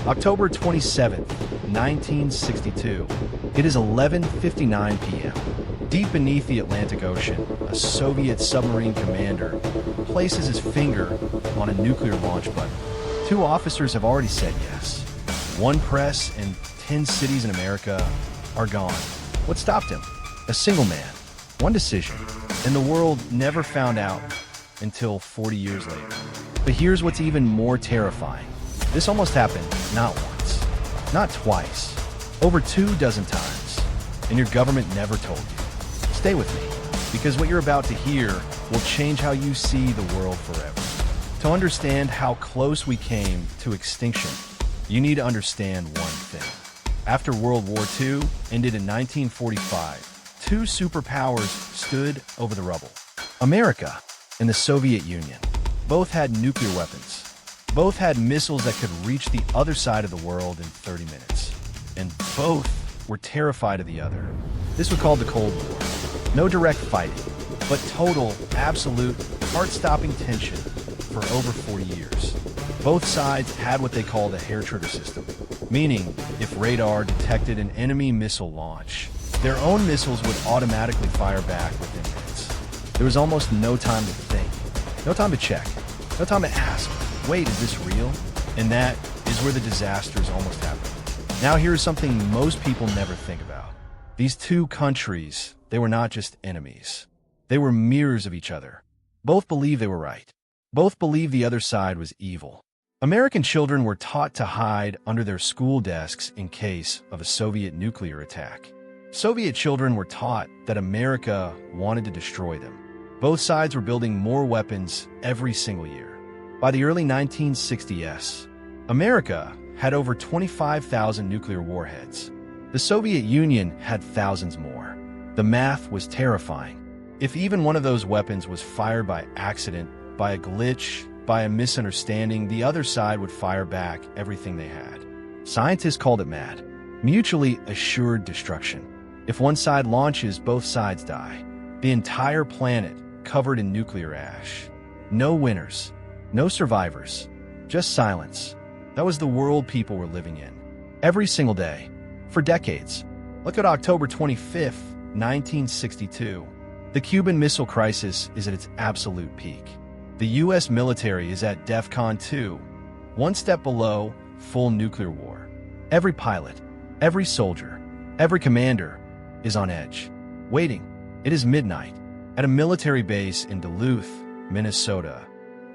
October 27th, 1962. It is 11:59 p.m. Deep beneath the Atlantic Ocean, a Soviet submarine commander places his finger on a nuclear launch button. Two officers have already said yes. One press and 10 cities in America are gone. What stopped him? A single man, one decision, and the world never found out until 40 years later. But here's what's even more terrifying. This almost happened not once, not twice, over 24 times, and your government never told you. Stay with me, because what you're about to hear will change how you see the world forever. To understand how close we came to extinction, you need to understand one thing. After World War II ended in 1945, two superpowers stood over the rubble. America and the Soviet Union. Both had nuclear weapons. Both had missiles that could reach the other side of the world in 30 minutes. And both were terrified of the other. This was called the Cold War. No direct fighting, but total, absolute, heart-stopping tension for over 40 years. Both sides had what they called a hair trigger system, meaning if radar detected an enemy missile launch, their own missiles would automatically fire back within minutes. There was almost no time to think, no time to check, no time to ask, wait, is this real? And that is where the disasters almost happened. Now here's something most people never think about. These two countries, they were not just enemies. They were mirrors of each other. Both believed they were right. Both believed the other side was evil. American children were taught to hide under their school desks in case of a Soviet nuclear attack. Soviet children were taught that America wanted to destroy them. Both sides were building more weapons every single year. By the early 1960s, America had over 25,000 nuclear warheads. The Soviet Union had thousands more. The math was terrifying. If even one of those weapons was fired by accident, by a glitch, by a misunderstanding, the other side would fire back everything they had. Scientists called it MAD, mutually assured destruction. If one side launches, both sides die. The entire planet covered in nuclear ash. No winners, no survivors, just silence. That was the world people were living in. Every single day, for decades. Look at October 25th, 1962. The Cuban Missile Crisis is at its absolute peak. The U.S. military is at DEFCON 2, one step below full nuclear war. Every pilot, every soldier, every commander is on edge, waiting. It is midnight. At a military base in Duluth, Minnesota,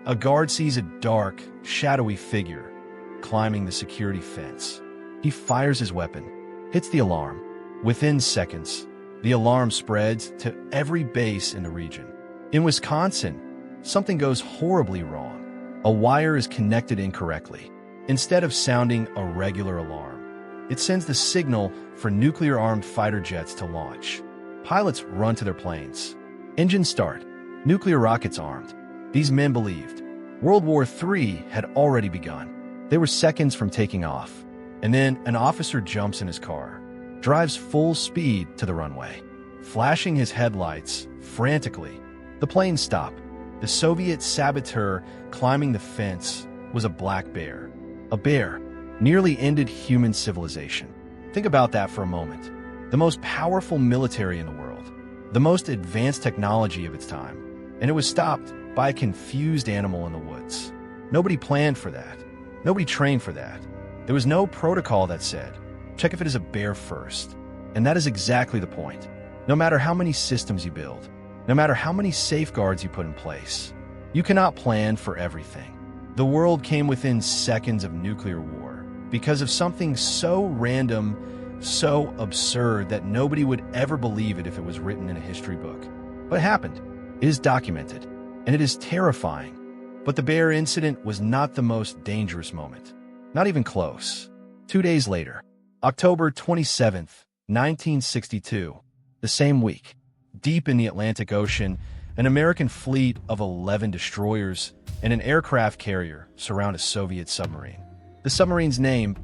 a guard sees a dark, shadowy figure climbing the security fence. He fires his weapon, hits the alarm. Within seconds, the alarm spreads to every base in the region. In Wisconsin, something goes horribly wrong. A wire is connected incorrectly. Instead of sounding a regular alarm, it sends the signal for nuclear-armed fighter jets to launch. Pilots run to their planes. Engines start. Nuclear rockets armed. These men believed World War III had already begun. They were seconds from taking off. And then an officer jumps in his car, drives full speed to the runway, flashing his headlights frantically. The planes stop. The Soviet saboteur climbing the fence was a black bear. A bear nearly ended human civilization. Think about that for a moment. The most powerful military in the world, the most advanced technology of its time, and it was stopped by a confused animal in the woods. Nobody planned for that. Nobody trained for that. There was no protocol that said, check if it is a bear first. And that is exactly the point. No matter how many systems you build, no matter how many safeguards you put in place, you cannot plan for everything. The world came within seconds of nuclear war because of something so random, so absurd that nobody would ever believe it if it was written in a history book. But it happened. It is documented, and it is terrifying. But the bear incident was not the most dangerous moment. Not even close. 2 days later, October 27th, 1962, the same week, deep in the Atlantic Ocean, an American fleet of 11 destroyers and an aircraft carrier surround a Soviet submarine. The submarine's name,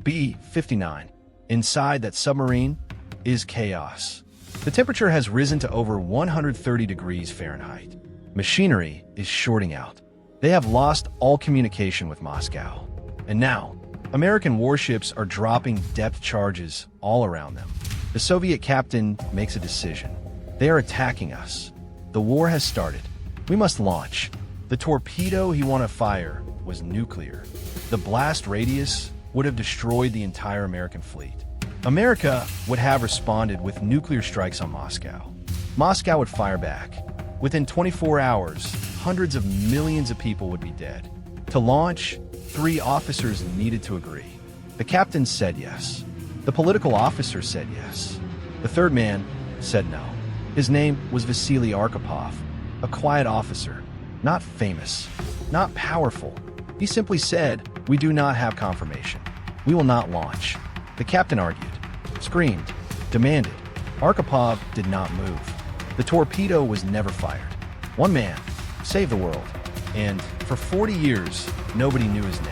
B-59. Inside that submarine is chaos. The temperature has risen to over 130 degrees Fahrenheit. Machinery is shorting out. They have lost all communication with Moscow. And now, American warships are dropping depth charges all around them. The Soviet captain makes a decision. They are attacking us. The war has started. We must launch. The torpedo he wanted to fire was nuclear. The blast radius would have destroyed the entire American fleet. America would have responded with nuclear strikes on Moscow. Moscow would fire back. Within 24 hours, hundreds of millions of people would be dead. To launch, 3 officers needed to agree. The captain said yes. The political officer said yes. The third man said no. His name was Vasili Arkhipov, a quiet officer, not famous, not powerful. He simply said, "We do not have confirmation. We will not launch." The captain argued, screamed, demanded. Arkhipov did not move. The torpedo was never fired. One man saved the world, and for 40 years, nobody knew his name.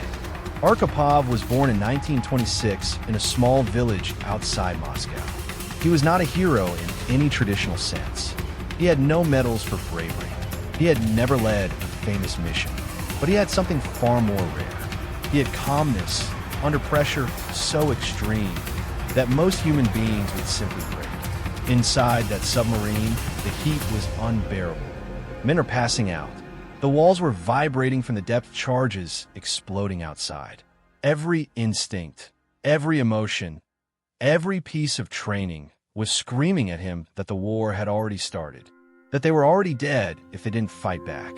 Arkhipov was born in 1926 in a small village outside Moscow. He was not a hero in any traditional sense. He had no medals for bravery. He had never led a famous mission, but he had something far more rare. He had calmness under pressure so extreme that most human beings would simply break. Inside that submarine, the heat was unbearable. Men are passing out. The walls were vibrating from the depth charges exploding outside. Every instinct, every emotion, every piece of training was screaming at him that the war had already started, that they were already dead if they didn't fight back.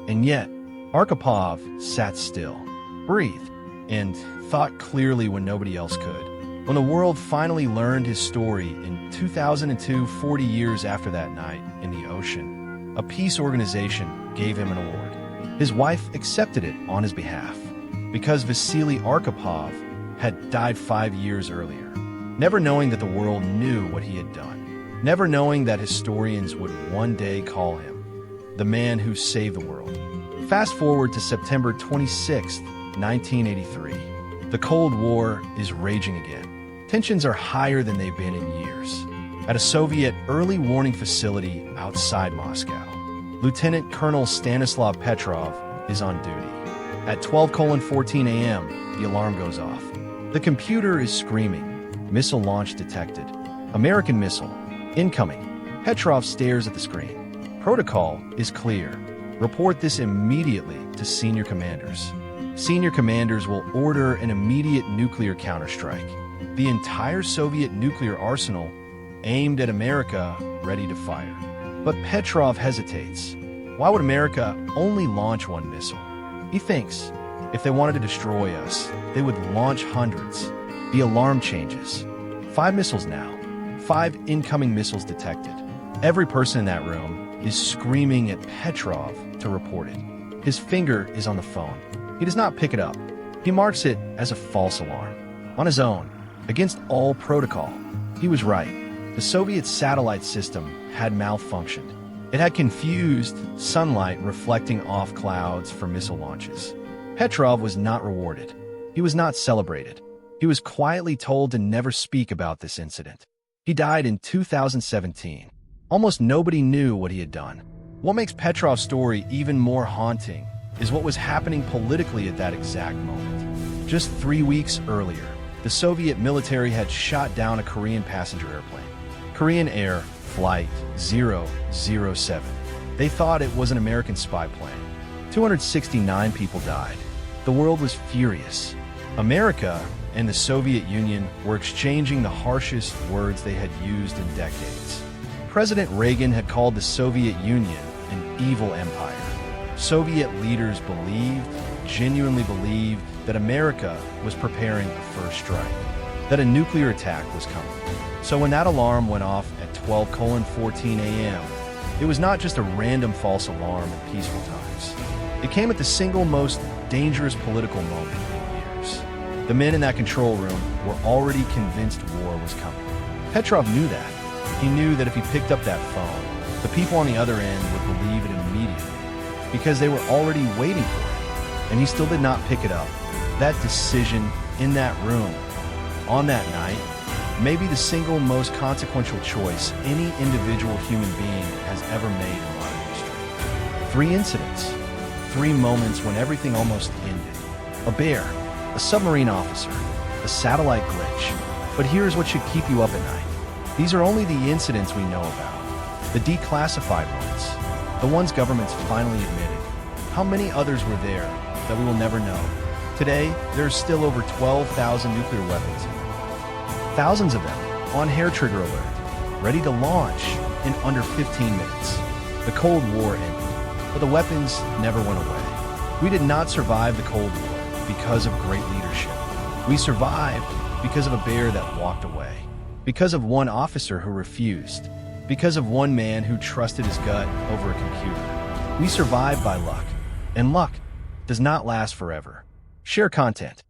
And yet, Arkhipov sat still, breathed, and thought clearly when nobody else could. When the world finally learned his story in 2002, 40 years after that night in the ocean, a peace organization gave him an award. His wife accepted it on his behalf because Vasili Arkhipov had died 5 years earlier, never knowing that the world knew what he had done, never knowing that historians would one day call him the man who saved the world. Fast forward to September 26, 1983. The Cold War is raging again. Tensions are higher than they've been in years. At a Soviet early warning facility outside Moscow, Lieutenant Colonel Stanislav Petrov is on duty. At 12:14 a.m., the alarm goes off. The computer is screaming. Missile launch detected. American missile. Incoming. Petrov stares at the screen. Protocol is clear. Report this immediately to senior commanders. Senior commanders will order an immediate nuclear counterstrike. The entire Soviet nuclear arsenal aimed at America, ready to fire. But Petrov hesitates. Why would America only launch one missile? He thinks, if they wanted to destroy us, they would launch hundreds. The alarm changes. 5 missiles now. 5 incoming missiles detected. Every person in that room is screaming at Petrov to report it. His finger is on the phone. He does not pick it up. He marks it as a false alarm. On his own, against all protocol. He was right. The Soviet satellite system had malfunctioned. It had confused sunlight reflecting off clouds for missile launches. Petrov was not rewarded. He was not celebrated. He was quietly told to never speak about this incident. He died in 2017. Almost nobody knew what he had done. What makes Petrov's story even more haunting is what was happening politically at that exact moment. Just 3 weeks earlier, the Soviet military had shot down a Korean passenger airplane. Korean Air Flight 007. They thought it was an American spy plane. 269 people died. The world was furious. America and the Soviet Union were exchanging the harshest words they had used in decades. President Reagan had called the Soviet Union an evil empire. Soviet leaders genuinely believed, that America was preparing a first strike, that a nuclear attack was coming. So when that alarm went off at 12:14 a.m., it was not just a random false alarm in peaceful times. It came at the single most dangerous political moment in years. The men in that control room were already convinced war was coming. Petrov knew that. He knew that if he picked up that phone, the people on the other end would believe it immediately, because they were already waiting for it, and he still did not pick it up. That decision in that room, on that night, may be the single most consequential choice any individual human being has ever made in modern history. 3 incidents, 3 moments when everything almost ended. A bear, a submarine officer, a satellite glitch. But here's what should keep you up at night. These are only the incidents we know about, the declassified ones, the ones governments finally admitted. How many others were there that we will never know? Today, there's still over 12,000 nuclear weapons, thousands of them on hair trigger alert, ready to launch in under 15 minutes. The Cold War ended, but the weapons never went away. We did not survive the Cold War because of great leadership. We survived because of a bear that walked away, because of one officer who refused, because of one man who trusted his gut over a computer. We survived by luck, and luck does not last forever. Share content.